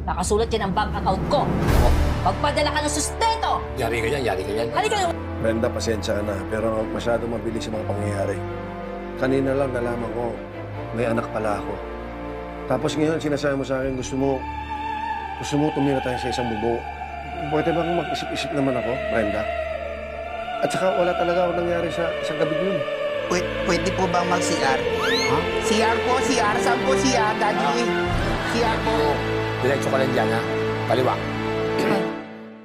Nakasulat yan ang bank account ko. Magpadala ka ng sustento! Yari ka yan, yari ka yan. Halika na! Brenda, pasensya ka na, pero masyado mabilis yung mga pangyayari. Kanina lang nalaman ko, may anak pala ako. Tapos ngayon, sinasabi mo sa akin, gusto mo tumira tayo sa isang bubo. Pwede bang mag-isip-isip naman ako, Brenda? At saka wala talaga ako nangyari sa gabi yun. Pwede po bang mag-CR? Ha? CR po, CR. Saan po CR, Daddy? CR po. Diretso ka lang dyan, ha? Kaliwa.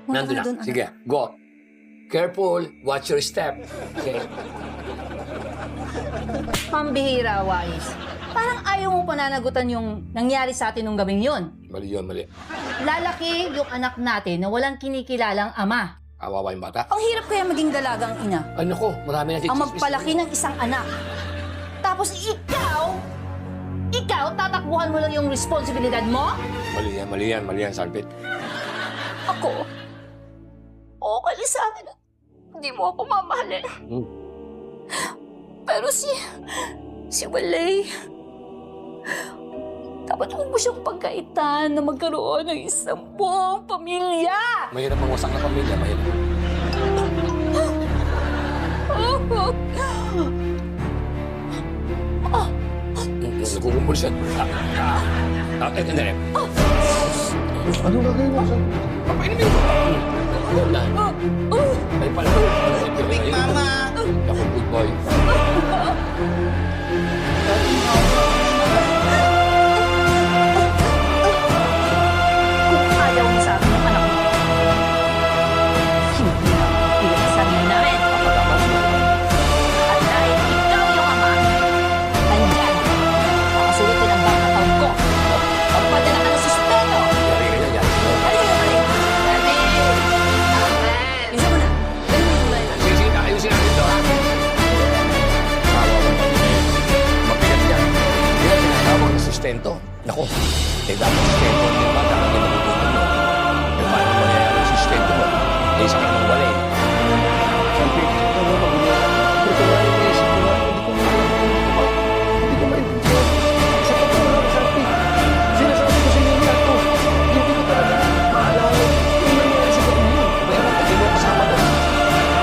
Muna Nandun ka na. dun, Sige, go. Careful. Watch your step. Okay. Pambihira, Wais. Parang ayaw mo pananagutan yung nangyari sa atin nung gabing yun. Mali yun, mali. Lalaki yung anak natin na walang kinikilalang ama. Kawawa yung bata. Ang hirap kaya maging dalagang ina. Ano ko? Marami na Ang magpalaki ng isang anak. Tapos ikaw, tatakbuhan mo lang yung responsibilidad mo? Mali yan, Salpit. Ako, okay lang sa akin. Hindi mo ako mamahalin. Pero si Walay, dapat huwag mo siyang pagkaitan na magkaroon ng isang buong pamilya. Mahirap ang wasak na pamilya, mahirap. Nagkukumpul siya. Hindi. Anong gagawin mo? Papainin mo. Ay pala. Big Mama. Ako, good boy. Kung ayaw mo sa akin ng anak mo, hindi na pinagsasabi namin. At dahil ikaw yung ama, nandyan, nakasulat din ang bank account ko. Magpadala ka ng sustento. Yari ka yan, yari. Halika na, halika. Bilisan mo na. Sige, ayusin natin ito, ha? Mabigat yan. Hindi na tinatawag ng sustento. Naku, dapat sustento. Yung bata ka din magugutom mo. Yung paano mangyayari yung sustento mo? Eh, isa ka nang wala eh. Salpit, ito mo magulo. Ito nga yung naisip ko na, hindi ko maintindihan. Sa totoo lang, Salpit, sinasabi ko sa inyo lahat to. Hindi ko talaga maalala yung nangyari sa gabi yun. Pero hindi mo kasama doon.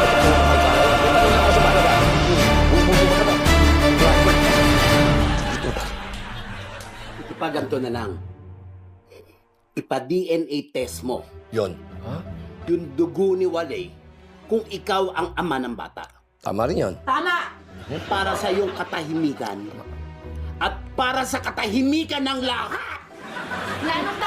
Ito, may kaya. Ito na ako sa malaga. Bumuso mo ka ba? Ito ba? Ipaganto na lang. Ipa-DNA test mo Yun. yung dugo ni Walay kung ikaw ang ama ng bata. Tama rin yun. Tama! Para sa iyong katahimikan at para sa katahimikan ng lahat. Lalong